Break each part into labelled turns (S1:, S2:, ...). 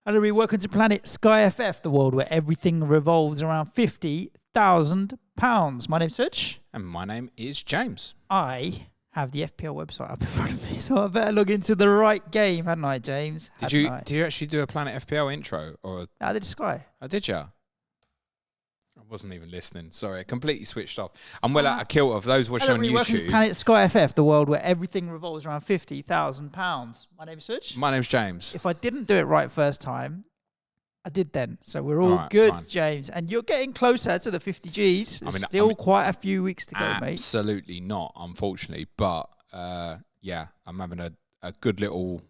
S1: Hello, everybody. Welcome to Planet SkyFF, the world where everything revolves around £50,000. My name's Such.
S2: And my name is James.
S1: I have the FPL website up in front of me, so I better log into the right game, hadn't I, James?
S2: Did you actually do a Planet FPL intro? Or
S1: I did Sky.
S2: Oh, did you? I wasn't even listening. Sorry, I completely switched off. I'm well out of kilter. For those watching on YouTube.
S1: Welcome to Planet SkyFF, the world where everything revolves around £50,000. My name's Such.
S2: My name's James.
S1: If I didn't do it right first time, I did then. So we're all good, fine. James. And you're getting closer to the 50 Gs. There's still quite a few weeks to go, mate.
S2: Absolutely not, unfortunately. But, yeah, I'm having a good little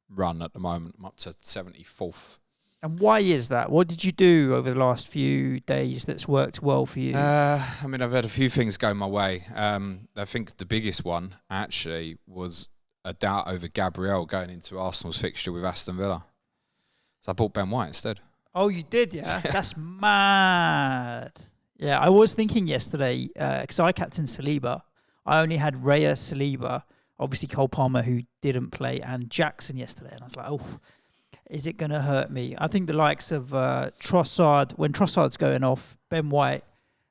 S2: run at the moment. I'm up to 74th.
S1: And why is that? What did you do over the last few days that's worked well for you?
S2: I've had a few things go my way. I think the biggest one, actually, was a doubt over Gabriel going into Arsenal's fixture with Aston Villa. So I bought Ben White instead.
S1: Oh, you did, yeah? That's mad. Yeah, I was thinking yesterday, because I captained Saliba. I only had Raya, Saliba, obviously Cole Palmer, who didn't play, and Jackson yesterday. And I was like, oh, is it going to hurt me? I think the likes of Trossard, when Trossard's going off, Ben White,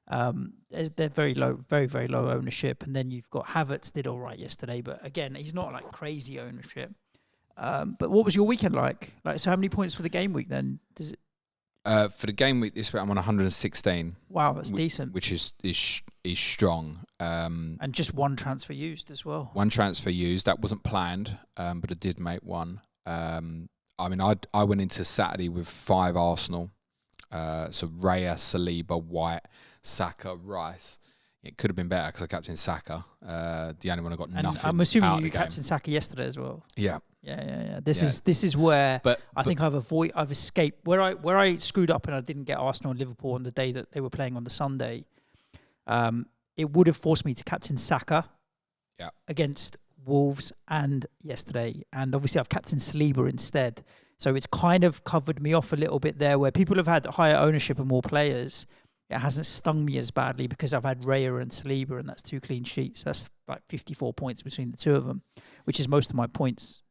S1: they're very low, very, very low ownership. And then you've got Havertz did all right yesterday. But again, he's not like crazy ownership. But what was your weekend like? So how many points for the game week then? Does it?
S2: For the game week this week, I'm on 116.
S1: Wow, that's decent.
S2: Which is strong.
S1: And just one transfer used as well.
S2: One transfer used. That wasn't planned, but I did make one. I went into Saturday with 5 Arsenal. So Raya, Saliba, White, Saka, Rice. It could have been better because I captained Saka. The only one I got nothing.
S1: I'm assuming you captained Saka yesterday as well.
S2: Yeah.
S1: Yeah. This is where I think I've escaped where I screwed up and I didn't get Arsenal and Liverpool on the day that they were playing on the Sunday. It would have forced me to captain Saka against Wolves and yesterday, and obviously I've captained Saliba instead. So it's kind of covered me off a little bit there, where people have had higher ownership and more players. It hasn't stung me as badly because I've had Raya and Saliba, and that's 2 clean sheets. That's like 54 points between the two of them, which is most of my points.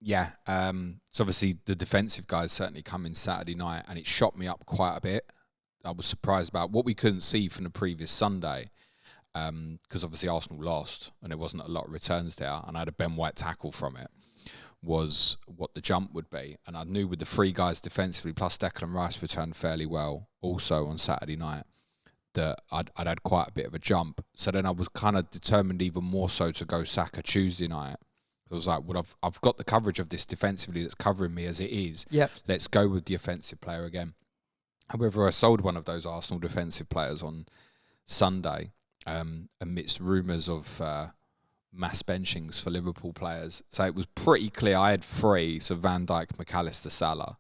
S2: Yeah. So obviously the defensive guys certainly come in Saturday night, and it shot me up quite a bit. I was surprised about what we couldn't see from the previous Sunday, because obviously Arsenal lost and there wasn't a lot of returns there, and I had a Ben White tackle from it, was what the jump would be. And I knew with the 3 guys defensively, plus Declan Rice returned fairly well also on Saturday night, that I'd had quite a bit of a jump. So then I was kind of determined even more so to go Saka Tuesday night. So I was like, well, I've got the coverage of this defensively that's covering me as it is.
S1: Yep. Let's
S2: go with the offensive player again. However, I sold one of those Arsenal defensive players on Sunday amidst rumours of mass benchings for Liverpool players. So it was pretty clear. I had 3, so Van Dijk, McAllister, Salah.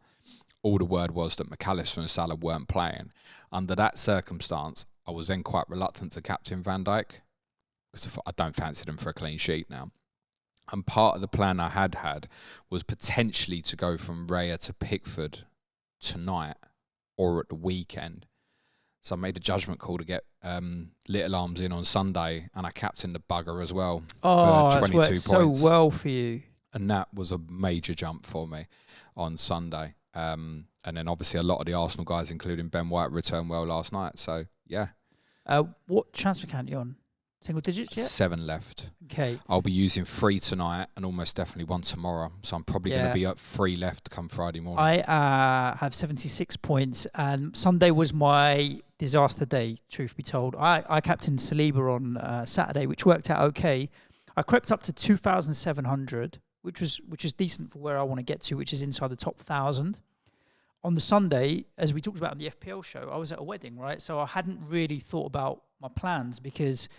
S2: All the word was that McAllister and Salah weren't playing. Under that circumstance, I was then quite reluctant to captain Van Dijk because I don't fancy them for a clean sheet now. And part of the plan I had was potentially to go from Raya to Pickford tonight or at the weekend. So I made a judgment call to get Little Arms in on Sunday, and I captained the bugger as well for 22 points.
S1: So well for you.
S2: And that was a major jump for me on Sunday. And then obviously a lot of the Arsenal guys, including Ben White, returned well last night. So, yeah.
S1: What transfer count are you on? Single digits yet?
S2: 7 left.
S1: Okay.
S2: I'll be using 3 tonight and almost definitely 1 tomorrow. So I'm probably going to be at 3 left come Friday morning.
S1: I have 76 points, and Sunday was my disaster day, truth be told. I captained Saliba on Saturday, which worked out okay. I crept up to 2,700, which is decent for where I want to get to, which is inside the top 1,000. On the Sunday, as we talked about on the FPL show, I was at a wedding, right? So I hadn't really thought about my plans because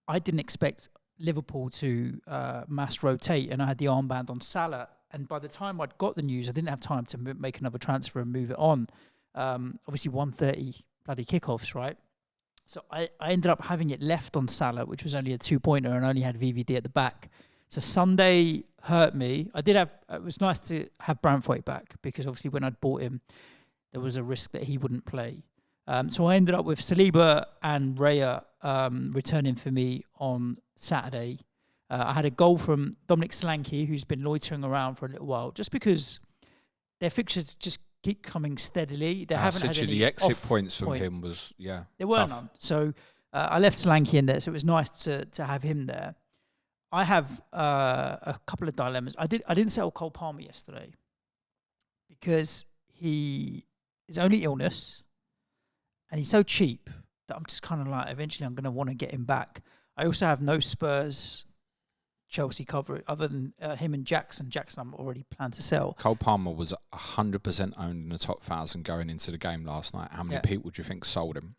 S1: I didn't expect Liverpool to mass rotate, and I had the armband on Salah. And by the time I'd got the news, I didn't have time to make another transfer and move it on. Obviously, 1:30 bloody kickoffs, right? So I ended up having it left on Salah, which was only a 2-pointer, and only had VVD at the back. So Sunday hurt me. It was nice to have Branthwaite back because obviously when I'd bought him, there was a risk that he wouldn't play. So I ended up with Saliba and Raya returning for me on Saturday. I had a goal from Dominic Solanke, who's been loitering around for a little while, just because their fixtures just keep coming steadily. They haven't had any
S2: the exit
S1: off
S2: points from him was
S1: there were
S2: tough.
S1: none. So I left Solanke in there, so it was nice to have him there. I have a couple of dilemmas. I didn't sell Cole Palmer yesterday because his only illness, and he's so cheap that I'm just kind of like, eventually I'm going to want to get him back. I also have no Spurs Chelsea cover other than him and Jackson. Jackson I'm already planned to sell.
S2: Cole Palmer was 100% owned in the top 1,000 going into the game last night. How many people do you think sold him?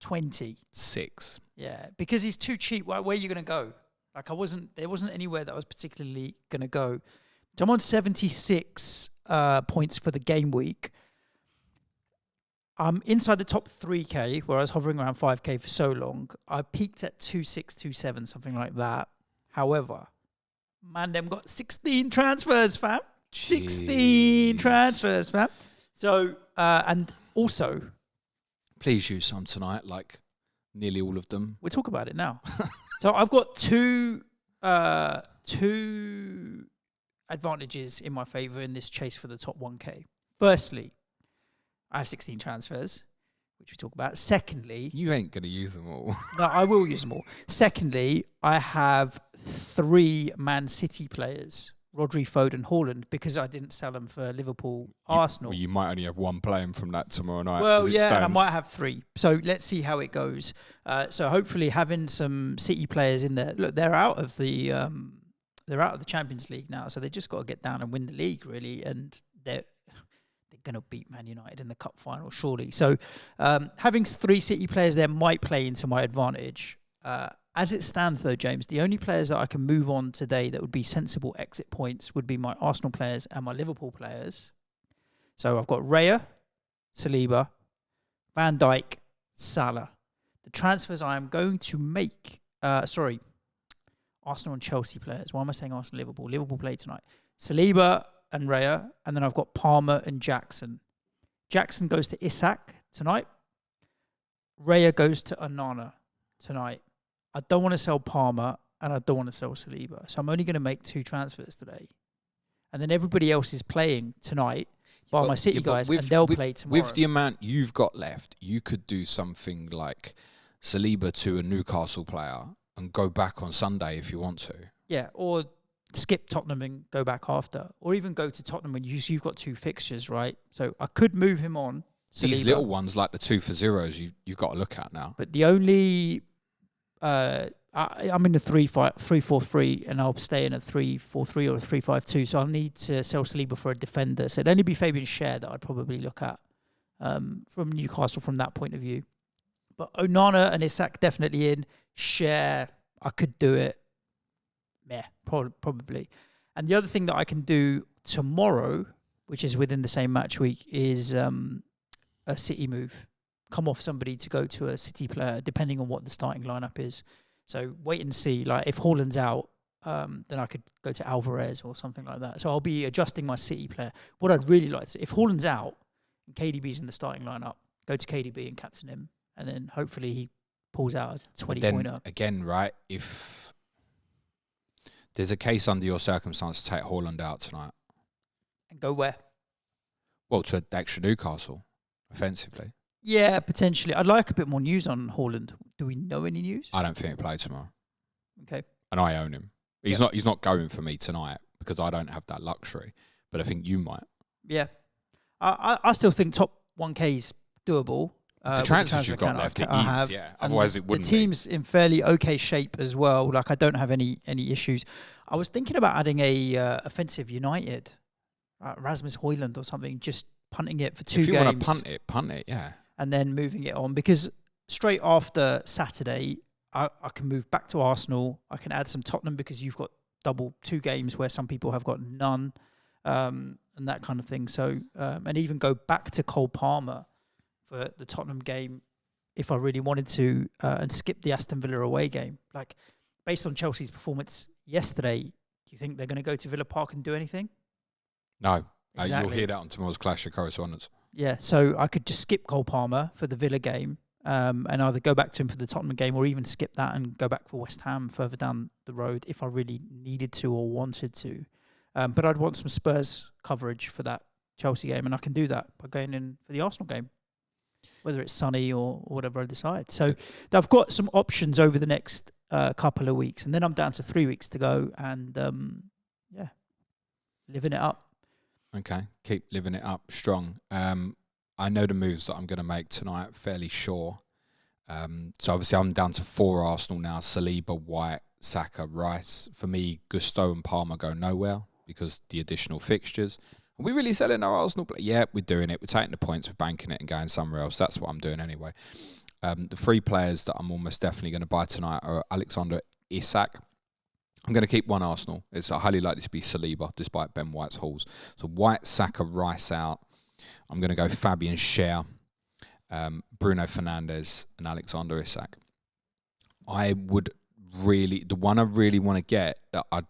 S1: 20.
S2: 6.
S1: Yeah, because he's too cheap. Where are you going to go? Like there wasn't anywhere that I was particularly going to go. So I'm on 76 points for the game week. I'm inside the top 3K, where I was hovering around 5K for so long. I peaked at 2.6, 2.7, something like that. However, man, them got 16 transfers, fam. 16 transfers, fam. So, and also...
S2: Please use some tonight, like nearly all of them.
S1: We'll talk about it now. So I've got two advantages in my favour in this chase for the top 1K. Firstly, I have 16 transfers, which we talk about. Secondly...
S2: You ain't going to use them all.
S1: No, I will use them all. Secondly, I have 3 Man City players, Rodri, Foden, Haaland, because I didn't sell them for Liverpool, Arsenal.
S2: You might only have one playing from that tomorrow night.
S1: Well, yeah, and I might have 3. So let's see how it goes. So hopefully having some City players in there. Look, they're out of the Champions League now, so they just got to get down and win the league, really, and they're going to beat Man United in the cup final, surely. So having 3 City players there might play into my advantage. As it stands, though, James, the only players that I can move on today that would be sensible exit points would be my Arsenal players and my Liverpool players. So I've got Raya, Saliba, Van Dijk, Salah. The transfers I am going to make... Arsenal and Chelsea players. Why am I saying Arsenal, Liverpool? Liverpool play tonight. Saliba and Raya, and then I've got Palmer and Jackson. Jackson goes to Isak tonight. Raya goes to Onana tonight. I don't want to sell Palmer, and I don't want to sell Saliba. So I'm only going to make 2 transfers today. And then everybody else is playing tonight by my City guys, and they'll play tomorrow.
S2: With the amount you've got left, you could do something like Saliba to a Newcastle player and go back on Sunday if you want to.
S1: Yeah, or skip Tottenham and go back after. Or even go to Tottenham when you've got 2 fixtures, right? So I could move him on. Saliba.
S2: These little ones, like the 2 for zeros, you've got to look at now.
S1: But the only... I'm in the 3-4-3, and I'll stay in a 3-4-3 or a 3-5-2. So I'll need to sell Saliba for a defender. So it'd only be Fabian Schär that I'd probably look at from Newcastle from that point of view. But Onana and Isak definitely in. Schär, I could do it. Yeah, probably. And the other thing that I can do tomorrow, which is within the same match week, is a City move. Come off somebody to go to a City player, depending on what the starting lineup is. So wait and see. Like if Haaland's out, then I could go to Alvarez or something like that. So I'll be adjusting my City player. What I'd really like to see, if Haaland's out and KDB's in the starting lineup, go to KDB and captain him, and then hopefully he pulls out a 20-pointer.
S2: Again, right, if there's a case under your circumstance to take Haaland out tonight.
S1: And go where?
S2: Well, to extra Newcastle, offensively.
S1: Yeah, potentially. I'd like a bit more news on Haaland. Do we know any news?
S2: I don't think he'll play tomorrow.
S1: Okay.
S2: And I own him. He's not going for me tonight because I don't have that luxury. But I think you might.
S1: Yeah. I still think top 1K is doable.
S2: The transfers you've got left, it is, yeah. Otherwise it wouldn't be.
S1: The team's in fairly okay shape as well. Like, I don't have any issues. I was thinking about adding a offensive United, Rasmus Højlund or something, just punting it for 2 games.
S2: If you want to punt it, yeah.
S1: And then moving it on. Because straight after Saturday, I can move back to Arsenal. I can add some Tottenham because you've got double 2 games where some people have got none, and that kind of thing. So, and even go back to Cole Palmer for the Tottenham game if I really wanted to, and skip the Aston Villa away game. Like, based on Chelsea's performance yesterday, do you think they're going to go to Villa Park and do anything?
S2: No.
S1: Exactly.
S2: You'll hear that on tomorrow's Clash of Correspondents.
S1: Yeah, so I could just skip Cole Palmer for the Villa game, and either go back to him for the Tottenham game or even skip that and go back for West Ham further down the road if I really needed to or wanted to. But I'd want some Spurs coverage for that Chelsea game, and I can do that by going in for the Arsenal game, whether it's sunny or whatever I decide. So I've got some options over the next couple of weeks, and then I'm down to 3 weeks to go, and living it up.
S2: Okay, keep living it up strong. I know the moves that I'm going to make tonight, fairly sure. So obviously I'm down to 4 Arsenal now: Saliba, White, Saka, Rice. For me, Gusto and Palmer go nowhere because the additional fixtures. Are we really selling our Arsenal play? Yeah, we're doing it. We're taking the points, we're banking it and going somewhere else. That's what I'm doing anyway. The 3 players that I'm almost definitely going to buy tonight are Alexander Isak. I'm going to keep 1 Arsenal. It's highly likely to be Saliba, despite Ben White's hauls. So White, Saka, Rice out. I'm going to go Fabian Schär, Bruno Fernandes and Alexander Isak. The one I really want to get that I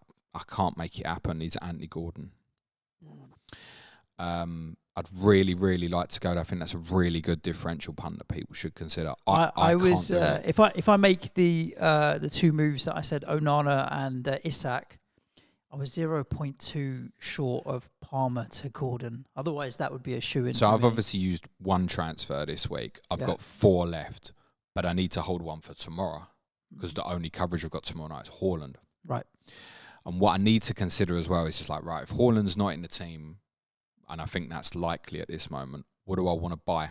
S2: can't make it happen is Anthony Gordon. I'd really, really like to go there. I think that's a really good differential punt that people should consider. I was
S1: if I make the 2 moves that I said, Onana and Isak, I was 0.2 short of Palmer to Gordon. Otherwise, that would be a shoe-in.
S2: So I've obviously used 1 transfer this week. I've got 4 left, but I need to hold 1 for tomorrow because the only coverage I've got tomorrow night is Haaland.
S1: Right.
S2: And what I need to consider as well is just like, right, if Haaland's not in the team, and I think that's likely at this moment, what do I want to buy?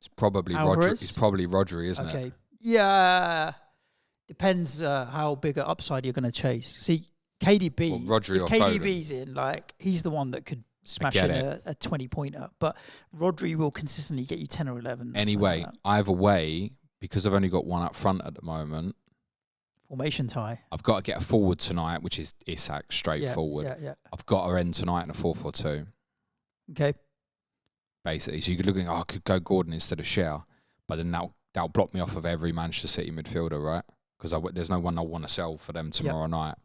S2: It's probably Rodri. It's probably Rodri, isn't it?
S1: Yeah. Depends how big an upside you're going to chase. See, KDB.
S2: Well, Rodri
S1: if
S2: or
S1: KDB's
S2: Foden.
S1: in, like, he's the one that could smash in a 20-pointer. But Rodri will consistently get you 10 or 11.
S2: Anyway, either way, because I've only got 1 up front at the moment.
S1: Formation tie.
S2: I've got to get a forward tonight, which is Isak, straightforward.
S1: Yeah.
S2: I've got to end tonight in a 4-4-2.
S1: Okay.
S2: Basically. So you could look at, I could go Gordon instead of Schär, but then that'll block me off of every Manchester City midfielder, right? Because there's no one I want to sell for them tomorrow night.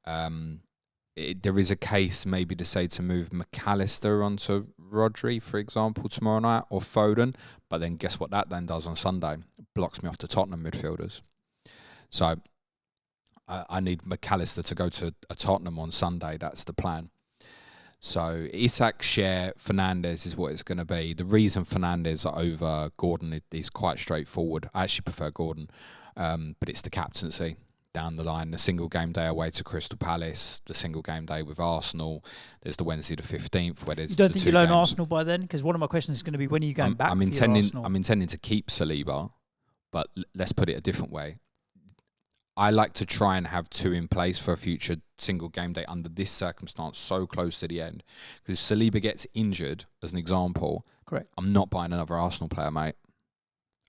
S2: There is a case maybe to say to move McAllister onto Rodri, for example, tomorrow night, or Foden. But then guess what that then does on Sunday? It blocks me off to Tottenham midfielders. So I need McAllister to go to a Tottenham on Sunday. That's the plan. So Isak, Schär, Fernandes is what it's going to be. The reason Fernandes over Gordon is quite straightforward. I actually prefer Gordon, but it's the captaincy down the line. The single game day away to Crystal Palace, the single game day with Arsenal. There's the Wednesday the 15th where there's.
S1: You don't think you'll own Arsenal by then? Because one of my questions is going to be, when are you going back? I'm
S2: intending to keep Saliba, but let's put it a different way. I like to try and have 2 in place for a future single game day under this circumstance, so close to the end. Because if Saliba gets injured, as an example,
S1: correct,
S2: I'm not buying another Arsenal player, mate.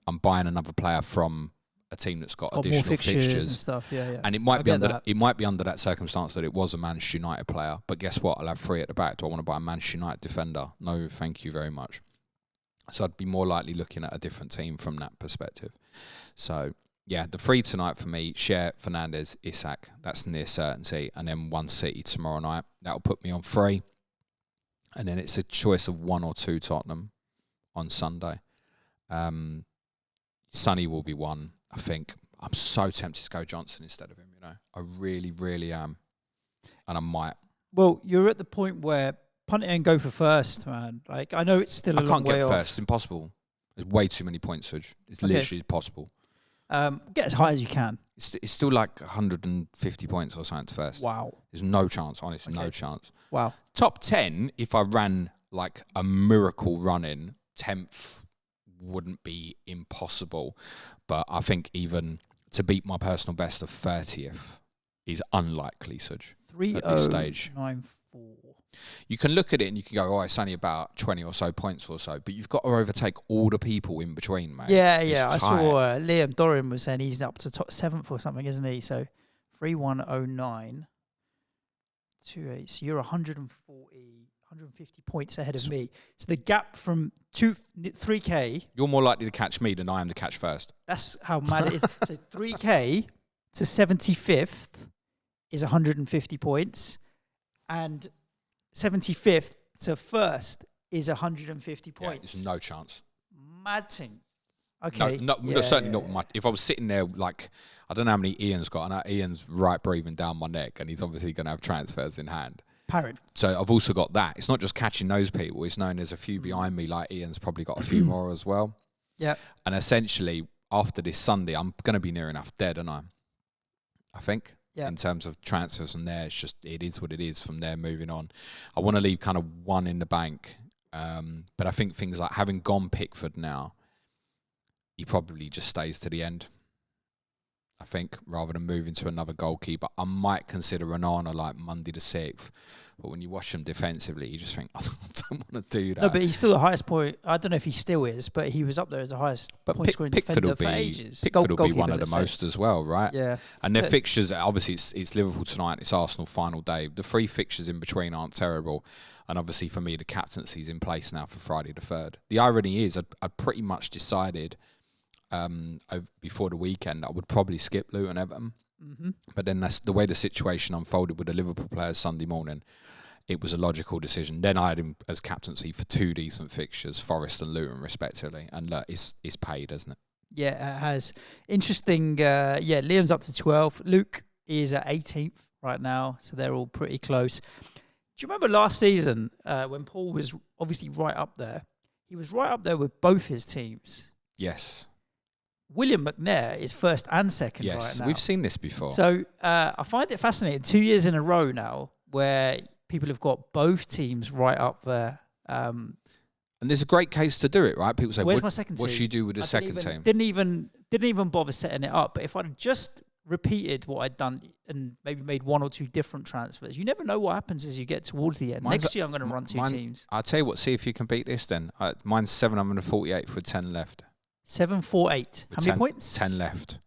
S2: I'm buying another player from a team that's got additional
S1: more fixtures and
S2: stuff.
S1: Yeah.
S2: And it might be under that circumstance that it was a Manchester United player. But guess what? I'll have 3 at the back. Do I want to buy a Manchester United defender? No, thank you very much. So I'd be more likely looking at a different team from that perspective. So yeah, the 3 tonight for me: Schär, Fernandes, Isak. That's near certainty. And then 1 City tomorrow night. That'll put me on 3. And then it's a choice of 1 or 2 Tottenham on Sunday. Sonny will be 1, I think. I'm so tempted to go Johnson instead of him, you know. I really, really am. And I might.
S1: Well, you're at the point where punt it and go for first, man. Like, I know it's still a long way off.
S2: I can't get first. Impossible. There's way too many points, Suj. It's literally impossible.
S1: Get as high as you can.
S2: It's still like 150 points or something to first.
S1: Wow.
S2: There's no chance, honestly, no chance.
S1: Wow.
S2: Top 10, if I ran like a miracle run-in, 10th wouldn't be impossible. But I think even to beat my personal best of 30th is unlikely, Suj, at this stage.
S1: 3094.
S2: You can look at it and you can go, oh, it's only about 20 or so points or so, but you've got to overtake all the people in between, mate.
S1: Yeah. I saw Liam Doran was saying he's up to top 7th or something, isn't he? So 3109 28. So you're 150 points ahead of me. So the gap from 3K.
S2: You're more likely to catch me than I am to catch first.
S1: That's how mad it is. So 3K to 75th is 150 points. And 75th to first is 150 points.
S2: Yeah, there's no chance.
S1: Mad thing. Okay.
S2: No, certainly not much. If I was sitting there, like, I don't know how many Ian's got. I know Ian's right breathing down my neck, and he's obviously going to have transfers in hand.
S1: Parrot.
S2: So I've also got that. It's not just catching those people. It's knowing there's a few behind me, like Ian's probably got a few more as well.
S1: Yeah.
S2: And essentially, after this Sunday, I'm going to be near enough dead, aren't I think.
S1: Yeah.
S2: In terms of transfers from there, it is what it is from there moving on. I want to leave kind of one in the bank. But I think things like having gone Pickford now, he probably just stays to the end, I think, rather than moving to another goalkeeper. I might consider Onana like Monday the 6th, but when you watch him defensively, you just think, I don't want to do that.
S1: No, but he's still the highest point. I don't know if he still is, but he was up there as the highest point scoring defender for ages.
S2: Pickford will be one of the most as well, right?
S1: Yeah.
S2: And their fixtures, obviously, it's Liverpool tonight, it's Arsenal final day. The 3 fixtures in between aren't terrible. And obviously, for me, the captaincy's in place now for Friday the 3rd. The irony is, I'd pretty much decided before the weekend I would probably skip Luton Everton.
S1: Mm-hmm.
S2: But then that's the way the situation unfolded with the Liverpool players Sunday morning. It was a logical decision. Then I had him as captaincy for 2 decent fixtures, Forest and Luton respectively. And look, it's paid, hasn't it?
S1: Yeah, it has. Interesting. Liam's up to 12. Luke is at 18th right now, so they're all pretty close. Do you remember last season when Paul was obviously right up there? He was right up there with both his teams.
S2: Yes.
S1: William McNair is first and second right now.
S2: Yes, we've seen this before.
S1: So I find it fascinating. 2 years in a row now where people have got both teams right up there.
S2: And there's a great case to do it, right? People say,
S1: "Where's my second team?"
S2: What should you do with the second team?
S1: Didn't even bother setting it up. But if I'd just repeated what I'd done and maybe made 1 or 2 different transfers, you never know what happens as you get towards the end. Next year, I'm going to run 2 teams.
S2: I'll tell you what, see if you can beat this then. Mine's 748 with 10 left.
S1: 748. How many points?
S2: 10 left.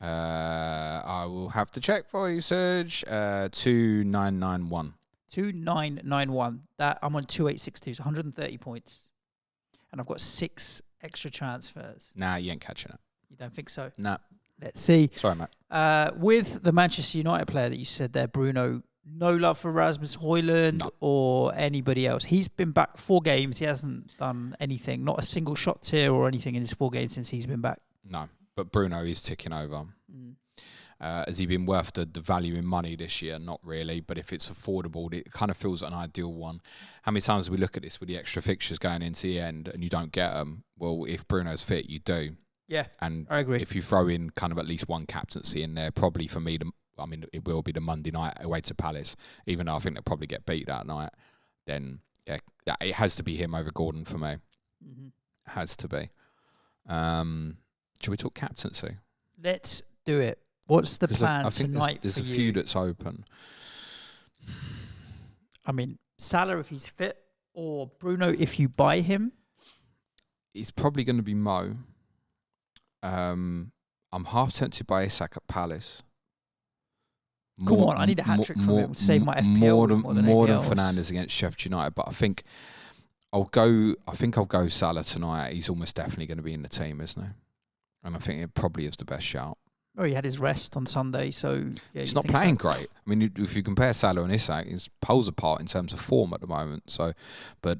S2: I will have to check for you, Serge. 2991.
S1: 2991. That I'm on 2862, so 130 points. And I've got 6 extra transfers.
S2: Nah, you ain't catching it.
S1: You don't think so?
S2: Nah.
S1: Let's see.
S2: Sorry, mate.
S1: With the Manchester United player that you said there, Bruno, no love for Rasmus Højlund or anybody else. He's been back 4 games. He hasn't done anything, not a single shot tier or anything in his 4 games since he's been back.
S2: No, but Bruno is ticking over. Has he been worth the value in money this year? Not really, but if it's affordable, it kind of feels like an ideal one. How many times do we look at this with the extra fixtures going into the end and you don't get them? Well, if Bruno's fit, you do.
S1: Yeah,
S2: and
S1: I agree.
S2: If you throw in kind of at least one captaincy in there, probably for me, it will be the Monday night away to Palace, even though I think they'll probably get beat that night. Then, yeah, it has to be him over Gordon for me. Mm-hmm. Has to be. Should we talk captaincy?
S1: Let's do it. What's the plan tonight?
S2: There's a few that's open.
S1: I mean, Salah if he's fit, or Bruno if you buy him.
S2: It's probably going to be Mo. I'm half tempted by Isak at Palace.
S1: Come on, I need a hat trick from him to save my FPL
S2: more than Fernandes against Sheffield United, but I think I'll go Salah tonight. He's almost definitely going to be in the team, isn't he? And I think it probably is the best shout.
S1: Oh, he had his rest on Sunday, so yeah,
S2: he's not playing great. I mean, if you compare Salah and Isak, he's poles apart in terms of form at the moment. So, but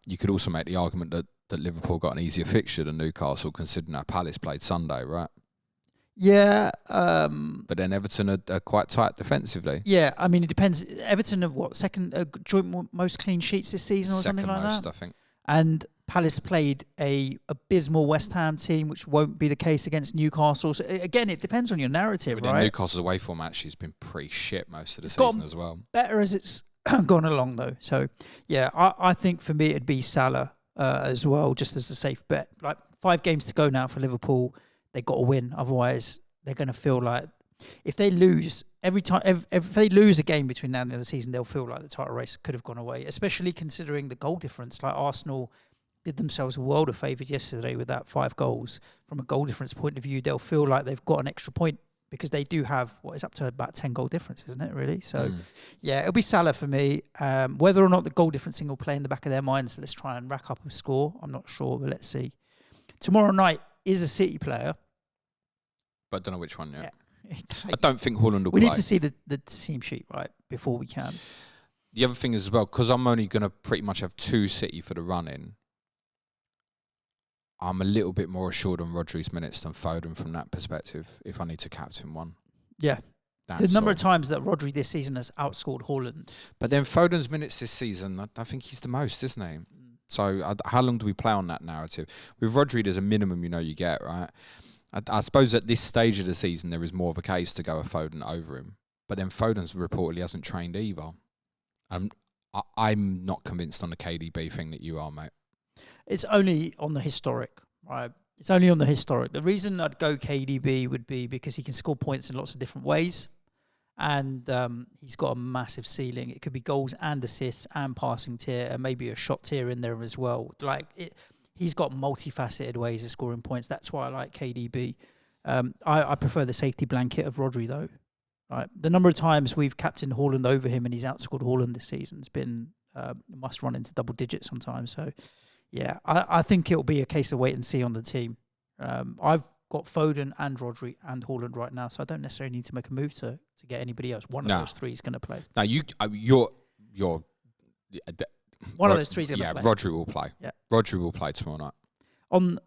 S2: you could also make the argument that Liverpool got an easier fixture than Newcastle, considering that Palace played Sunday, right?
S1: Yeah.
S2: But then Everton are quite tight defensively.
S1: Yeah, I mean, it depends. Everton have what, second joint most clean sheets this season or something like that?
S2: Second most, I think.
S1: And Palace played a abysmal West Ham team, which won't be the case against Newcastle. So again, it depends on your narrative,
S2: but
S1: right?
S2: Newcastle's away form actually has been pretty shit most of the season as well.
S1: Better as it's gone along, though. So, yeah, I think for me it'd be Salah as well, just as a safe bet. Like 5 games to go now for Liverpool. They've got to win. Otherwise, they're going to feel like if they lose if they lose a game between now and the end of the season, they'll feel like the title race could have gone away, especially considering the goal difference. Like Arsenal did themselves a world of favours yesterday with that 5 goals. From a goal difference point of view, they'll feel like they've got an extra point because they do have what is up to about 10 goal difference, isn't it, really? So, yeah, it'll be Salah for me. Whether or not the goal difference will play in the back of their minds, let's try and rack up a score. I'm not sure, but let's see. Tomorrow night is a City player.
S2: But I don't know which one yet.
S1: Yeah.
S2: I don't think Haaland will
S1: We
S2: play.
S1: need to see the team sheet, right, before we can.
S2: The other thing is as well, because I'm only going to pretty much have 2 City for the run-in, I'm a little bit more assured on Rodri's minutes than Foden from that perspective, if I need to captain one.
S1: Yeah. The number of times that Rodri this season has outscored Haaland.
S2: But then Foden's minutes this season, I think he's the most, isn't he? So how long do we play on that narrative? With Rodri, there's a minimum you get, right? I suppose at this stage of the season, there is more of a case to go with Foden over him. But then Foden's reportedly hasn't trained either. I'm not convinced on the KDB thing that you are, mate.
S1: It's only on the historic, right? It's only on the historic. The reason I'd go KDB would be because he can score points in lots of different ways. And he's got a massive ceiling. It could be goals and assists and passing tier and maybe a shot tier in there as well. He's got multifaceted ways of scoring points. That's why I like KDB. I prefer the safety blanket of Rodri, though. Right. The number of times we've captained Haaland over him and he's outscored Haaland this season has been must run into double digits sometimes. So, yeah, I think it'll be a case of wait and see on the team. I've got Foden and Rodri and Haaland right now, so I don't necessarily need to make a move to get anybody else. One of those three is going to play.
S2: Now you're
S1: one of those three is going to play.
S2: Rodri will play.
S1: Yeah,
S2: Rodri will play tomorrow night.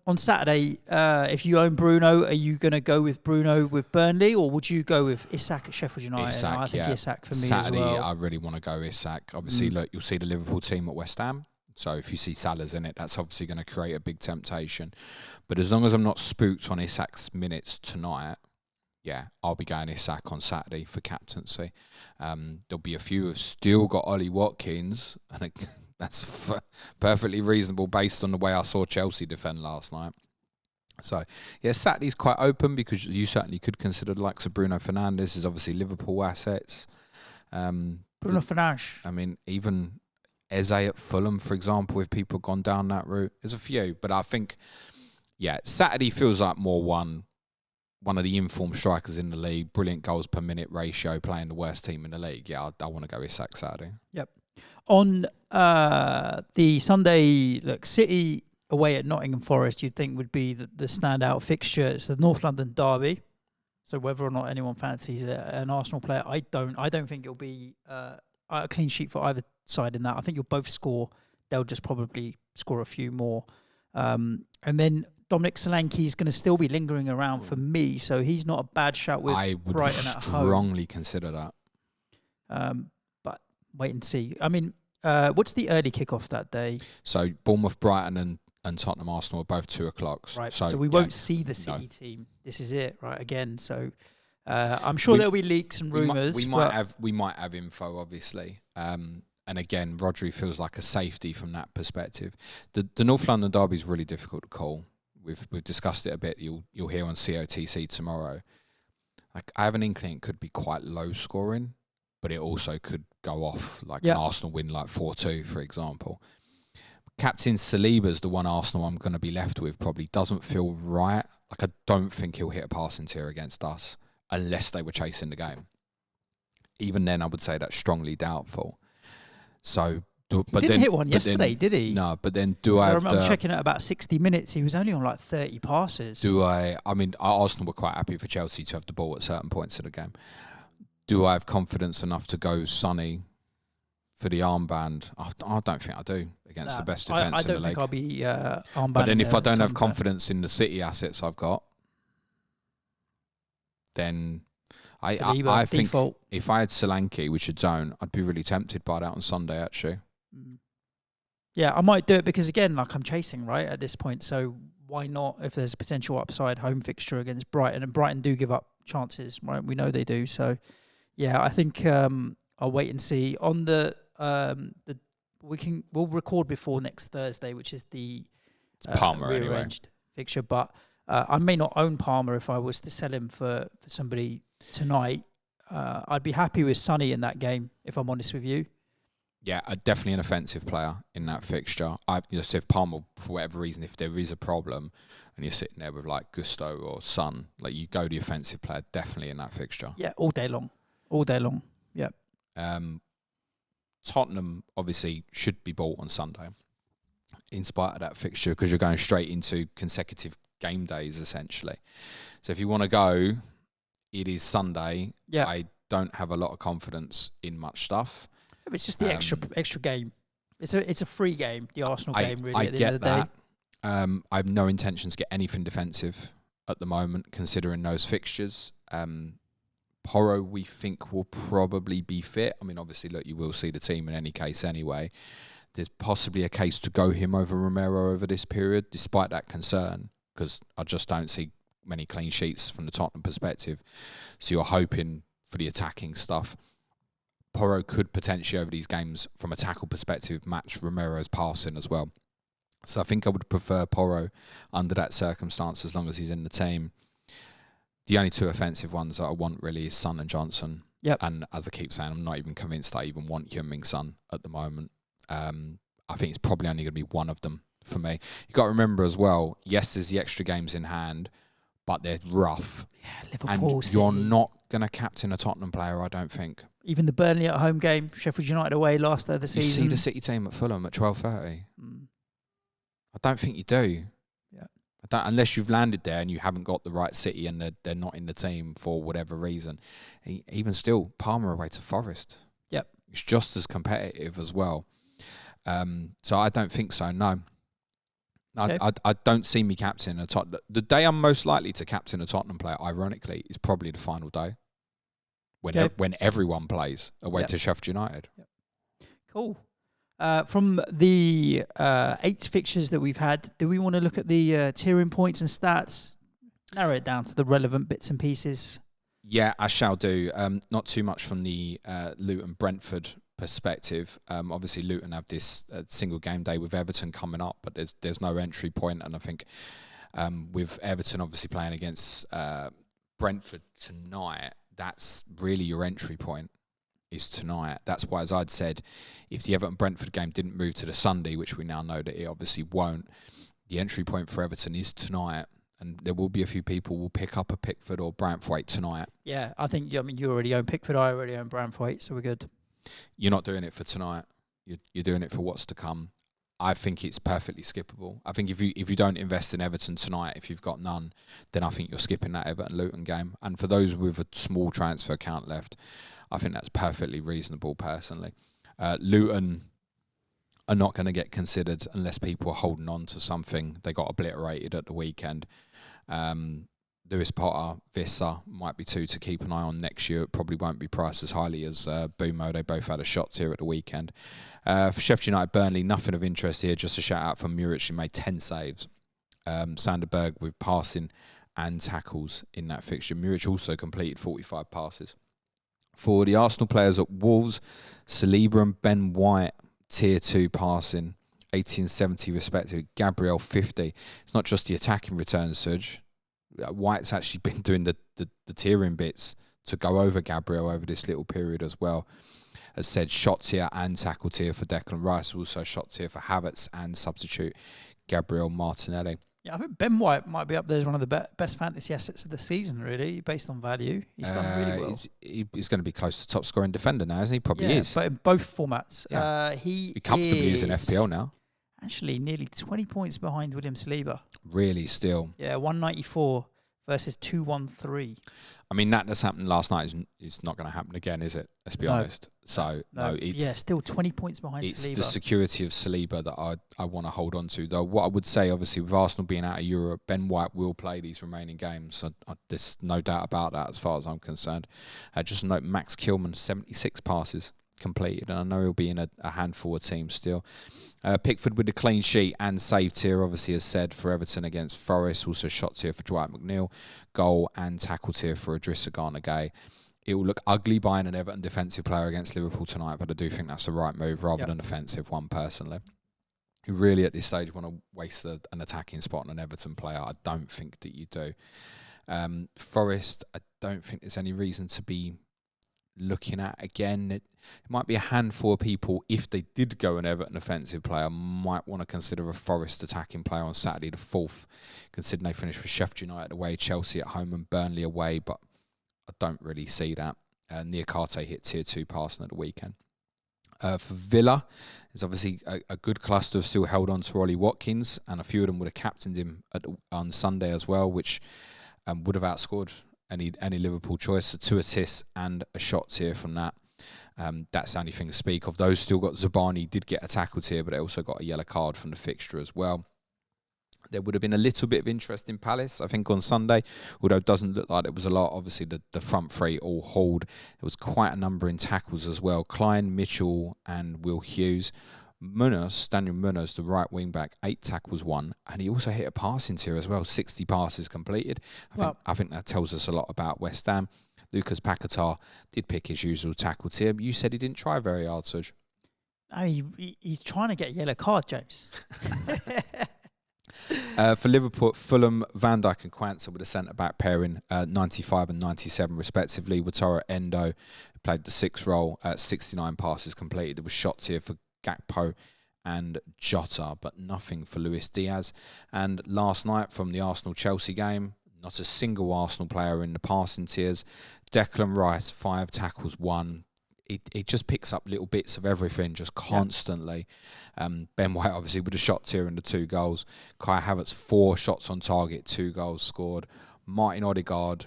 S1: On Saturday, if you own Bruno, are you going to go with Bruno with Burnley, or would you go with Isak at Sheffield United?
S2: Isak,
S1: I think Isak for me
S2: Saturday,
S1: as well.
S2: I really want to go Isak. Obviously, look, you'll see the Liverpool team at West Ham. So if you see Salah's in it, that's obviously going to create a big temptation. But as long as I'm not spooked on Isak's minutes tonight, yeah, I'll be going Isak on Saturday for captaincy. There'll be a few who've still got Ollie Watkins, and that's perfectly reasonable based on the way I saw Chelsea defend last night. So, yeah, Saturday's quite open because you certainly could consider the likes of Bruno Fernandes is obviously Liverpool assets.
S1: Bruno Fernandes.
S2: I mean, even Eze at Fulham, for example, if people have gone down that route. There's a few, but I think, yeah, Saturday feels like more one of the informed strikers in the league, brilliant goals per minute ratio, playing the worst team in the league. Yeah, I want to go Isak Saturday.
S1: Yep. On the Sunday, look, City away at Nottingham Forest, you'd think would be the standout fixture. It's the North London derby. So whether or not anyone fancies an Arsenal player, I don't think it'll be a clean sheet for either side in that. I think you'll both score. They'll just probably score a few more. And then Dominic Solanke is going to still be lingering around for me, so he's not a bad shout with Brighton at home.
S2: I would strongly consider that.
S1: But wait and see. I mean, what's the early kickoff that day?
S2: So Bournemouth, Brighton and Tottenham Arsenal are both 2:00.
S1: Right, so we won't see the City team. This is it, right, again. So I'm sure there'll be leaks and rumours.
S2: We might have info, obviously. And again, Rodri feels like a safety from that perspective. The North London derby is really difficult to call. We've discussed it a bit. You'll hear on COTC tomorrow. Like, I have an inkling it could be quite low scoring, but it also could go off an Arsenal win like 4-2, for example. Captain Saliba's the one Arsenal I'm going to be left with. Probably doesn't feel right. Like, I don't think he'll hit a passing tier against us unless they were chasing the game. Even then, I would say that's strongly doubtful. So,
S1: he didn't hit one yesterday, did he?
S2: No, but then I'm
S1: checking at about 60 minutes. He was only on like 30 passes.
S2: I mean, Arsenal were quite happy for Chelsea to have the ball at certain points of the game. Do I have confidence enough to go Sonny for the armband? I don't think I do against the best defence in the league.
S1: I don't think I'll be armband.
S2: But then if I don't have confidence in the City assets I've got, then I think if I had Solanke, which is zone, I'd be really tempted by that on Sunday, actually.
S1: Yeah, I might do it because, again, like, I'm chasing, right, at this point. So why not, if there's a potential upside home fixture against Brighton? And Brighton do give up chances, right? We know they do. So, yeah, I think I'll wait and see. On we'll record before next Thursday, which is the
S2: Palmer
S1: rearranged fixture. But I may not own Palmer if I was to sell him for somebody tonight. I'd be happy with Sonny in that game, if I'm honest with you.
S2: Yeah, definitely an offensive player in that fixture. So if Palmer, for whatever reason, if there is a problem and you're sitting there with like Gusto or Son, like, you go the offensive player definitely in that fixture.
S1: Yeah, all day long. All day long. Yeah.
S2: Tottenham obviously should be bought on Sunday in spite of that fixture because you're going straight into consecutive game days, essentially. So if you want to go, it is Sunday.
S1: Yeah.
S2: I don't have a lot of confidence in much stuff.
S1: It's just the extra game. It's a free game, the Arsenal game, really,
S2: I
S1: at the
S2: get
S1: end of the
S2: that. I have no intention to get anything defensive at the moment, considering those fixtures. Porro, we think, will probably be fit. I mean, obviously, look, you will see the team in any case anyway. There's possibly a case to go him over Romero over this period, despite that concern, because I just don't see many clean sheets from the Tottenham perspective. So you're hoping for the attacking stuff. Porro could potentially, over these games, from a tackle perspective, match Romero's passing as well. So I think I would prefer Porro under that circumstance as long as he's in the team. The only two offensive ones that I want really is Son and Johnson.
S1: Yep.
S2: And as I keep saying, I'm not even convinced I even want Heung-min Son at the moment. I think it's probably only going to be one of them for me. You've got to remember as well, yes, there's the extra games in hand, but they're rough.
S1: Yeah, Liverpool,
S2: and
S1: City.
S2: you're not going to captain a Tottenham player, I don't think.
S1: Even the Burnley at home game, Sheffield United away last day of the season.
S2: You see the City team at Fulham at 12:30. I don't think you do.
S1: Yeah.
S2: I don't, unless you've landed there and you haven't got the right City and they're not in the team for whatever reason. Even still, Palmer away to Forest.
S1: Yep.
S2: It's just as competitive as well. So I don't think so, no.
S1: Okay.
S2: I don't see me captain a Tottenham. The day I'm most likely to captain a Tottenham player, ironically, is probably the final day. When everyone plays away to Sheffield United.
S1: Yep. Cool. From the 8 fixtures that we've had, do we want to look at the tiering points and stats? Narrow it down to the relevant bits and pieces.
S2: Yeah, I shall do. Not too much from the Luton-Brentford perspective. Obviously, Luton have this single game day with Everton coming up, but there's no entry point. And I think with Everton obviously playing against Brentford tonight, that's really your entry point. Is tonight. That's why, as I'd said, if the Everton-Brentford game didn't move to the Sunday, which we now know that it obviously won't, the entry point for Everton is tonight, and there will be a few people who will pick up a Pickford or Branthwaite tonight.
S1: Yeah, I think, you already own Pickford, I already own Branthwaite, so we're good.
S2: You're not doing it for tonight. You're doing it for what's to come. I think it's perfectly skippable. I think if you don't invest in Everton tonight, if you've got none, then I think you're skipping that Everton-Luton game. And for those with a small transfer account left, I think that's perfectly reasonable, personally. Luton are not going to get considered unless people are holding on to something. They got obliterated at the weekend. Lewis Potter, Visser might be two to keep an eye on next year. It probably won't be priced as highly as Bumo. They both had a shot here at the weekend. For Sheffield United, Burnley, nothing of interest here. Just a shout out for Muric, who made 10 saves. Sanderberg with passing and tackles in that fixture. Muric also completed 45 passes. For the Arsenal players at Wolves, Saliba and Ben White, tier 2 passing, 1870 respectively. Gabriel, 50. It's not just the attacking returns, Suj. White's actually been doing the tiering bits to go over Gabriel over this little period as well. As said, shot tier and tackle tier for Declan Rice. Also shot tier for Havertz and substitute Gabriel Martinelli.
S1: Yeah, I think Ben White might be up there as one of the best fantasy assets of the season, really, based on value. He's done really well.
S2: He's going to be close to top scoring defender now, isn't he? Probably is.
S1: But in both formats.
S2: Yeah. He comfortably is in FPL now.
S1: Actually, nearly 20 points behind William Saliba.
S2: Really, still.
S1: Yeah, 194 versus 213.
S2: I mean, that's happened last night. Is not going to happen again, is it? Let's be honest. So, no, it's...
S1: still 20 points behind
S2: it's
S1: Saliba.
S2: It's the security of Saliba that I want to hold on to. Though what I would say, obviously, with Arsenal being out of Europe, Ben White will play these remaining games. So there's no doubt about that as far as I'm concerned. Just note, Max Kilman, 76 passes completed. And I know he'll be in a handful of teams still. Pickford with a clean sheet and save tier, obviously, as said, for Everton against Forest. Also shot tier for Dwight McNeil. Goal and tackle tier for Idrissa Gana Gueye. It will look ugly buying an Everton defensive player against Liverpool tonight, but I do think that's the right move rather than offensive one, personally. You really, at this stage, want to waste an attacking spot on an Everton player? I don't think that you do. Forest, I don't think there's any reason to be looking at again. It might be a handful of people, if they did go an Everton offensive player, might want to consider a Forest attacking player on Saturday the 4th, considering they finished with Sheffield United away, Chelsea at home and Burnley away, but I don't really see that. Niakate hit tier 2 passing at the weekend. For Villa, there's obviously a good cluster have still held on to Ollie Watkins, and a few of them would have captained him on Sunday as well, which would have outscored any Liverpool choice. So 2 assists and a shot tier from that. That's the only thing to speak of. Those still got Zabani, did get a tackle tier, but they also got a yellow card from the fixture as well. There would have been a little bit of interest in Palace, I think, on Sunday, although it doesn't look like it was a lot. Obviously, the front three all hauled. There was quite a number in tackles as well. Klein, Mitchell and Will Hughes. Daniel Munoz, the right wing back, 8 tackles, 1, and he also hit a passing tier as well, 60 passes completed. I think that tells us a lot about West Ham. Lucas Paquetá did pick his usual tackle tier. You said he didn't try very hard, Suj.
S1: No, he's trying to get a yellow card, James.
S2: For Liverpool, Fulham, Van Dijk and Quansah with a centre-back pairing, 95 and 97 respectively. Wataru Endo played the 6th role, 69 passes completed. There was shots here for Gakpo and Jota, but nothing for Luis Diaz. And last night from the Arsenal-Chelsea game, not a single Arsenal player in the passing tiers. Declan Rice, 5 tackles, 1. It just picks up little bits of everything just constantly. Ben White obviously with the shot tier and the 2 goals. Kai Havertz, 4 shots on target, 2 goals scored. Martin Odegaard,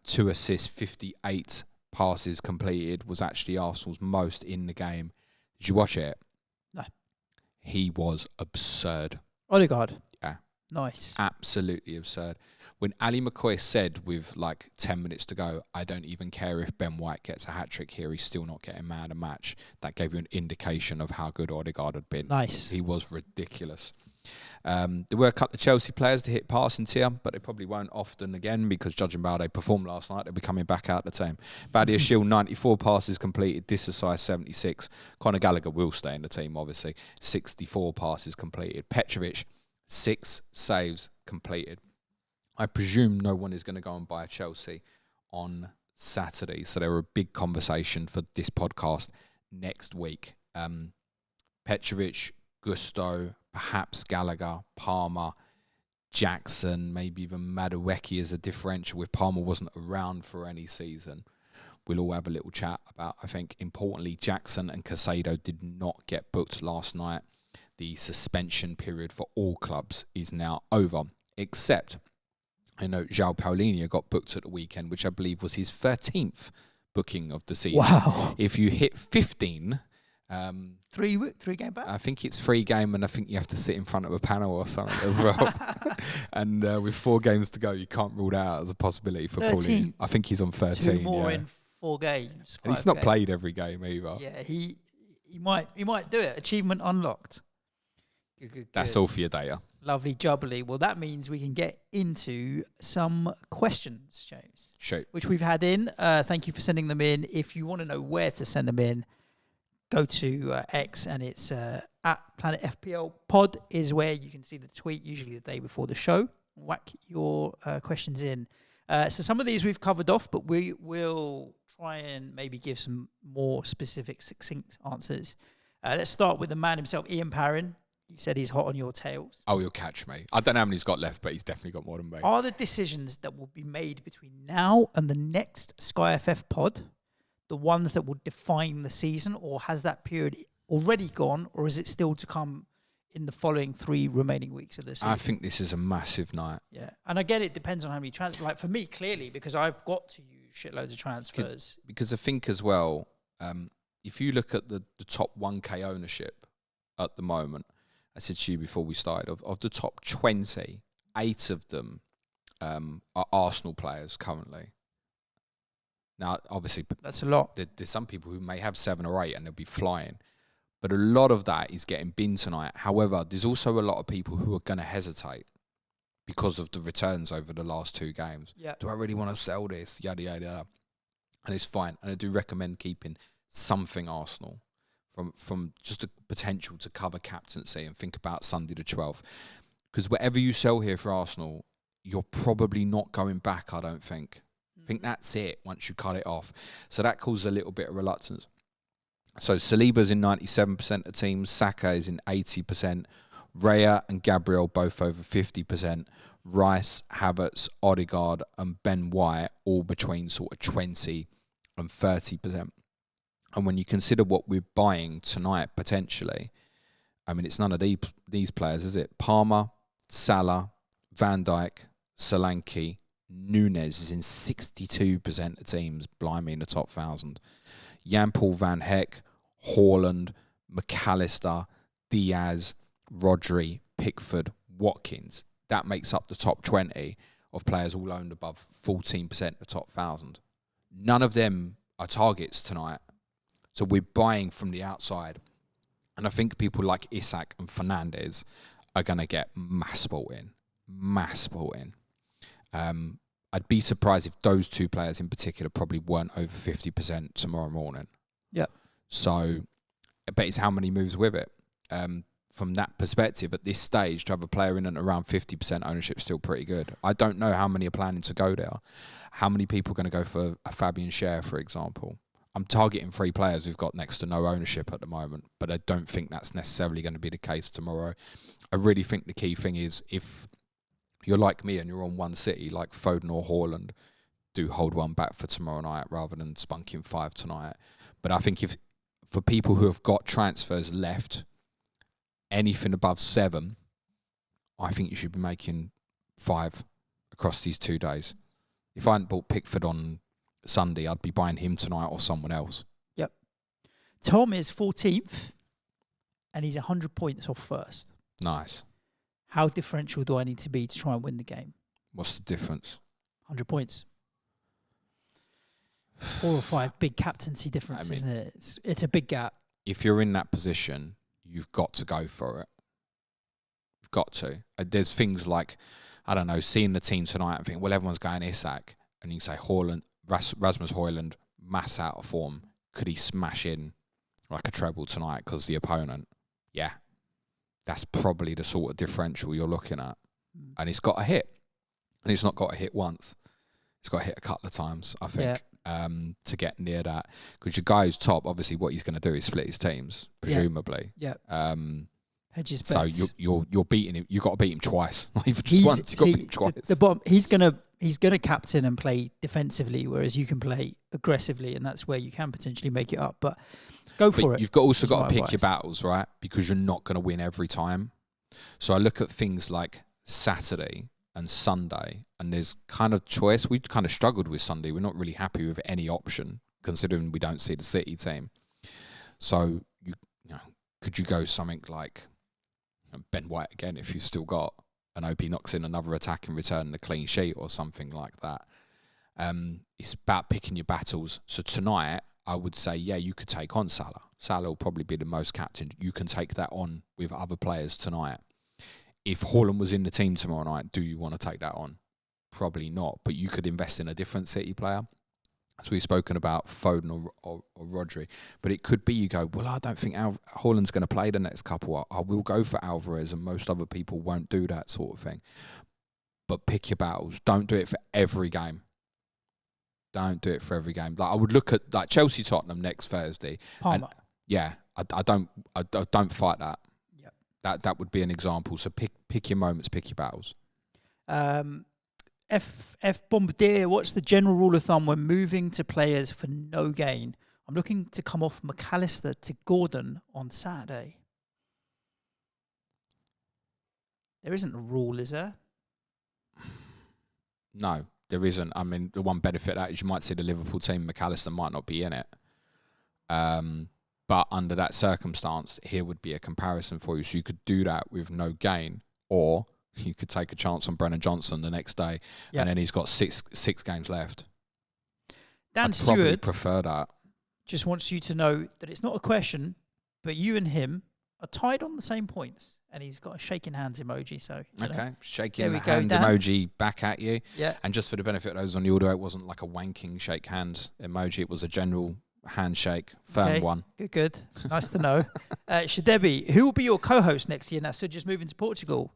S2: 2 assists, 58 passes completed, was actually Arsenal's most in the game. Did you watch it?
S1: No.
S2: He was absurd.
S1: Odegaard.
S2: Yeah.
S1: Nice.
S2: Absolutely absurd. When Ali McCoy said with like 10 minutes to go, I don't even care if Ben White gets a hat-trick here, he's still not getting man of the match. That gave you an indication of how good Odegaard had been.
S1: Nice.
S2: He was ridiculous. There were a couple of Chelsea players to hit passing tier, but they probably won't often again because judging by how they performed last night, they'll be coming back out the team. Badia Shield, 94 passes completed, Disasai 76. Conor Gallagher will stay in the team, obviously. 64 passes completed. Petrovic, 6 saves completed. I presume no one is going to go and buy Chelsea on Saturday, so there were a big conversation for this podcast next week. Petrovic, Gusto, perhaps Gallagher, Palmer, Jackson, maybe even Madueke as a differential if Palmer wasn't around for any season. We'll all have a little chat about, I think, importantly, Jackson and Caicedo did not get booked last night. The suspension period for all clubs is now over, except I know João Paulinho got booked at the weekend, which I believe was his 13th booking of the season.
S1: Wow.
S2: If you hit 15...
S1: 3 game back?
S2: I think it's 3 game, and I think you have to sit in front of a panel or something as well. And with 4 games to go, you can't rule that out as a possibility for Paulinho. I think he's on 13.
S1: 2 more in 4 games.
S2: And he's not played every game either.
S1: Yeah, he might do it. Achievement unlocked. Good.
S2: That's all for your data.
S1: Lovely jubbly. Well, that means we can get into some questions, James.
S2: Shoot.
S1: Which we've had in. Thank you for sending them in. If you want to know where to send them in, go to X, and it's at Planet FPL Pod is where you can see the tweet, usually the day before the show. Whack your questions in. So some of these we've covered off, but we will try and maybe give some more specific, succinct answers. Let's start with the man himself, Ian Parrin. You said he's hot on your tails.
S2: Oh, he'll catch me. I don't know how many he's got left, but he's definitely got more than me.
S1: Are the decisions that will be made between now and the next SkyFF pod the ones that will define the season, or has that period already gone, or is it still to come in the following 3 remaining weeks of the season?
S2: I think this is a massive night.
S1: Yeah, and again, it depends on how many transfers. Like for me, clearly, because I've got to use shitloads of transfers.
S2: Because I think as well, if you look at the top 1K ownership at the moment, I said to you before we started, of the top 20, 8 of them are Arsenal players currently. Now, obviously,
S1: that's a lot.
S2: There's some people who may have 7 or 8 and they'll be flying. But a lot of that is getting bin tonight. However, there's also a lot of people who are going to hesitate because of the returns over the last 2 games.
S1: Yeah.
S2: Do I really want to sell this? Yada, yada, yada. And it's fine. And I do recommend keeping something Arsenal from just the potential to cover captaincy and think about Sunday the 12th. Because whatever you sell here for Arsenal, you're probably not going back, I don't think. I think that's it once you cut it off. So that causes a little bit of reluctance. So Saliba's in 97% of teams. Saka is in 80%. Raya and Gabriel both over 50%. Rice, Havertz, Odegaard and Ben White all between sort of 20 and 30%. And when you consider what we're buying tonight potentially, I mean, it's none of these players, is it? Palmer, Salah, Van Dijk, Solanke, Nunes is in 62% of teams, blimey, in the top 1,000. Jan-Paul Van Heck, Haaland, McAllister, Diaz, Rodri, Pickford, Watkins. that makes up the top 20 of players all owned above 14% of the top 1,000. None of them are targets tonight. So we're buying from the outside. And I think people like Isak and Fernandes are going to get mass bought in. I'd be surprised if those two players in particular probably weren't over 50% tomorrow morning.
S1: Yeah.
S2: So, but it's how many moves with it. From that perspective, at this stage, to have a player in and around 50% ownership is still pretty good. I don't know how many are planning to go there. How many people are going to go for a Fabian Schär, for example? I'm targeting 3 players who've got next to no ownership at the moment, but I don't think that's necessarily going to be the case tomorrow. I really think the key thing is if you're like me and you're on one city, like Foden or Haaland, do hold one back for tomorrow night rather than spunking 5 tonight. But I think if for people who have got transfers left, anything above 7, I think you should be making 5 across these 2 days. If I hadn't bought Pickford on Sunday, I'd be buying him tonight or someone else.
S1: Yep. Tom is 14th, and he's 100 points off first.
S2: Nice.
S1: How differential do I need to be to try and win the game?
S2: What's the difference?
S1: 100 points. 4 or 5 big captaincy difference, isn't it? It's a big gap.
S2: If you're in that position, you've got to go for it. You've got to. There's things like, I don't know, seeing the team tonight and thinking, well, everyone's going Isak, and you say Haaland, Rasmus Højlund, mass out of form. Could he smash in like a treble tonight because the opponent? Yeah. That's probably the sort of differential you're looking at. And it's got a hit. And it's not got a hit once. It's got a hit a couple of times, I think, to get near that. Because your guy who's top, obviously what he's going to do is split his teams, presumably.
S1: Yeah. Hedges bets.
S2: So you're beating him. You've got to beat him twice. Not even just once. You've got to beat him twice.
S1: The bottom, he's gonna captain and play defensively, whereas you can play aggressively, and that's where you can potentially make it up. But go for it.
S2: You've also got to pick your battles, right? Because you're not going to win every time. So I look at things like Saturday and Sunday, and there's kind of choice. We kind of struggled with Sunday. We're not really happy with any option, considering we don't see the City team. So you know, could you go something like Ben White again if you've still got? And hope he knocks in another attack and return the clean sheet or something like that. It's about picking your battles. So tonight, I would say, yeah, you could take on Salah. Salah will probably be the most captain. You can take that on with other players tonight. If Haaland was in the team tomorrow night, do you want to take that on? Probably not. But you could invest in a different City player. So we've spoken about Foden or Rodri. But it could be you go, well, I don't think Haaland's going to play the next couple. I will go for Alvarez, and most other people won't do that sort of thing. But pick your battles. Don't do it for every game. Don't do it for every game. Like I would look at like Chelsea Tottenham next Thursday.
S1: Palmer.
S2: And yeah, I don't fight that.
S1: Yep.
S2: That would be an example. So pick your moments, pick your battles.
S1: F Bombardier, what's the general rule of thumb when moving to players for no gain? I'm looking to come off McAllister to Gordon on Saturday. There isn't a rule, is there?
S2: No, there isn't. I mean, the one benefit of that is you might see the Liverpool team, McAllister might not be in it. But under that circumstance, here would be a comparison for you. So you could do that with no gain, or you could take a chance on Brennan Johnson the next day, and then he's got six games left.
S1: Dan
S2: I'd
S1: Stewart
S2: probably prefer that.
S1: Just wants you to know that it's not a question, but you and him are tied on the same points. And he's got a shaking hands emoji. So
S2: okay, shaking
S1: the
S2: hand emoji back at you.
S1: Yeah.
S2: And just for the benefit of those on the audio, it wasn't like a wanking shake hands emoji. It was a general handshake, firm one.
S1: Good. Nice to know. Shadebi, who will be your co-host next year? Now, so just moving to Portugal.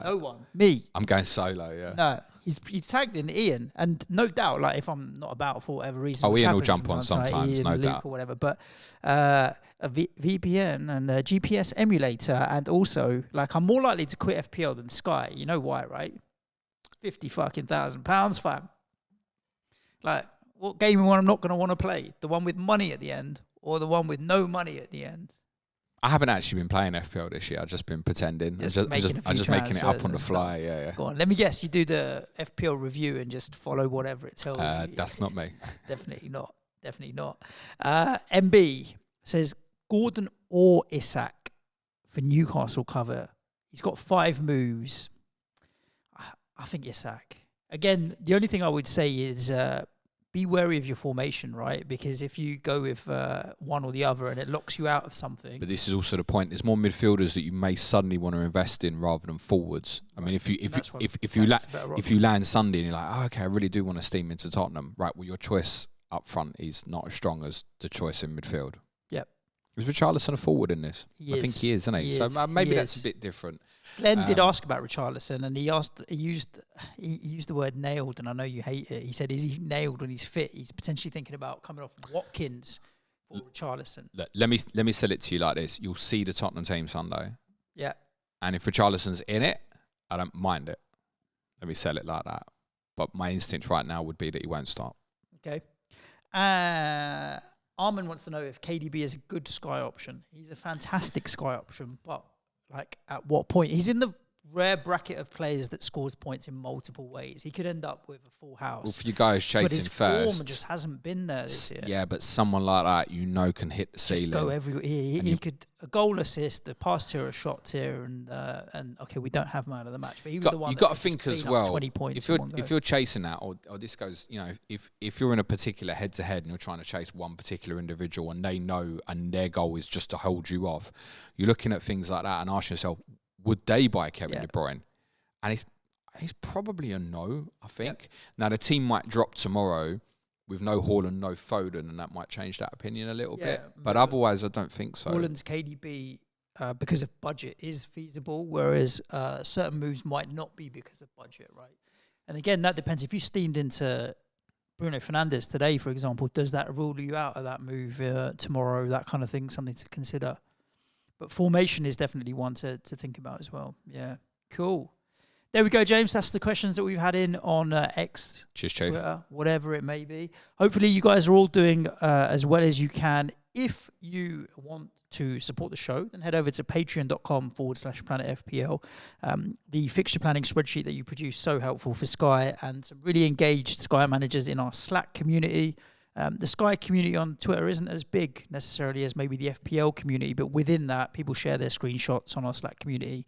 S1: No one. Me.
S2: I'm going solo, yeah.
S1: No, he's tagged in Ian, and no doubt, like if I'm not about for whatever reason.
S2: Ian will jump on sometimes, no doubt.
S1: Or whatever, but a VPN and a GPS emulator, and also like I'm more likely to quit FPL than Sky. You know why, right? £50,000, fam. Like, what game I'm not going to want to play? The one with money at the end, or the one with no money at the end?
S2: I haven't actually been playing FPL this year. I've just been pretending. I'm just making it up on the fly. Yeah.
S1: Go on. Let me guess. You do the FPL review and just follow whatever it tells you.
S2: That's not me.
S1: Definitely not. MB says Gordon or Isak for Newcastle cover. He's got 5 moves. I think Isak. Again, the only thing I would say is be wary of your formation, right? Because if you go with one or the other and it locks you out of something.
S2: But this is also the point. There's more midfielders that you may suddenly want to invest in rather than forwards. I mean, if you land Sunday and you're like, oh, okay, I really do want to steam into Tottenham, right? Well, your choice up front is not as strong as the choice in midfield.
S1: Yep.
S2: Is Richarlison a forward in this? I think he is, isn't he? So maybe that's a bit different.
S1: Glenn did ask about Richarlison, and he used the word nailed, and I know you hate it. He said, "Is he nailed when he's fit?" He's potentially thinking about coming off Watkins for Richarlison.
S2: Let me sell it to you like this: you'll see the Tottenham team Sunday.
S1: Yeah.
S2: And if Richarlison's in it, I don't mind it. Let me sell it like that. But my instinct right now would be that he won't start.
S1: Okay. Armin wants to know if KDB is a good Sky option. He's a fantastic Sky option, but like at what point? He's in the rare bracket of players that scores points in multiple ways. He could end up with a full house.
S2: Well, for you guys chasing
S1: but his
S2: first,
S1: form just hasn't been there this year.
S2: Yeah, but someone like that, can hit the ceiling.
S1: Just go everywhere. He could a goal assist, a pass tier, a shot tier, and okay, we don't have man of the match, but he was the one.
S2: You got to think as well.
S1: 20 points
S2: if you're chasing that, or this goes, if you're in a particular head-to-head and you're trying to chase one particular individual and they know and their goal is just to hold you off, you're looking at things like that and asking yourself, would they buy Kevin De Bruyne? And he's probably a no, I think. Yep. Now, the team might drop tomorrow with no Haaland, no Foden, and that might change that opinion a little bit. But otherwise, I don't think so.
S1: Haaland's KDB, because of budget, is feasible, whereas certain moves might not be because of budget, right? And again, that depends. If you steamed into Bruno Fernandes today, for example, does that rule you out of that move tomorrow, that kind of thing, something to consider? But formation is definitely one to think about as well. Yeah, cool. There we go, James. That's the questions that we've had in on X, Twitter, whatever it may be. Hopefully you guys are all doing as well as you can. If you want to support the show, then head over to patreon.com/planetfpl. The fixture planning spreadsheet that you produce, so helpful for Sky and some really engaged Sky managers in our Slack community. The Sky community on Twitter isn't as big necessarily as maybe the FPL community, but within that, people share their screenshots on our Slack community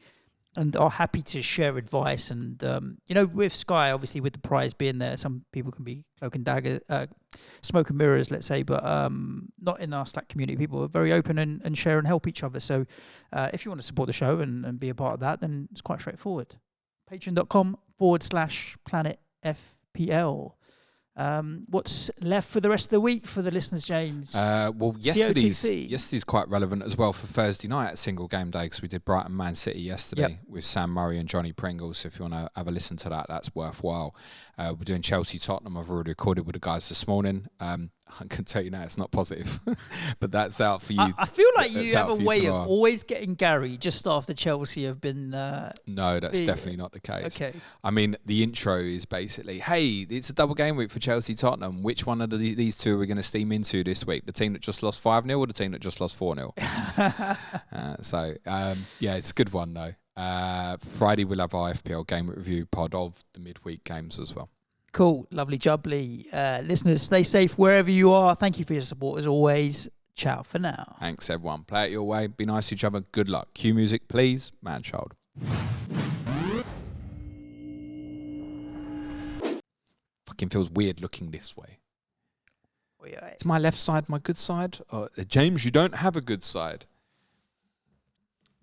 S1: and are happy to share advice. And, with Sky, obviously, with the prize being there, some people can be cloak and dagger, smoke and mirrors, let's say, but not in our Slack community. People are very open and share and help each other. So if you want to support the show and be a part of that, then it's quite straightforward. Patreon.com/planetfpl. What's left for the rest of the week for the listeners, James?
S2: Yesterday's quite relevant as well for Thursday night at single game day, because we did Brighton Man City yesterday with Sam Murray and Johnny Pringles. So if you want to have a listen to that, that's worthwhile. We're doing Chelsea Tottenham. I've already recorded with the guys this morning. I can tell you now it's not positive, but that's out for you.
S1: I feel like you have a way of always getting Gary just after Chelsea have been.
S2: No, that's definitely not the case.
S1: Okay.
S2: I mean, the intro is basically, hey, it's a double game week for Chelsea Tottenham. Which one of these two are we going to steam into this week? The team that just lost 5-0 or the team that just lost 4-0? It's a good one though. Friday we'll have our FPL game review pod of the midweek games as well.
S1: Cool, lovely jubbly. Listeners, stay safe wherever you are. Thank you for your support as always. Ciao for now.
S2: Thanks everyone. Play it your way. Be nice to each other. Good luck. Cue music, please. Man-child. Fucking feels weird looking this way. It's my left side, my good side. Oh, James, you don't have a good side.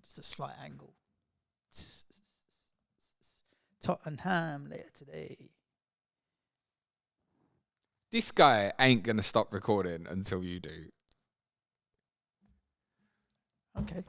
S1: Just a slight angle. Tottenham later today.
S2: This guy ain't going to stop recording until you do.
S1: Okay.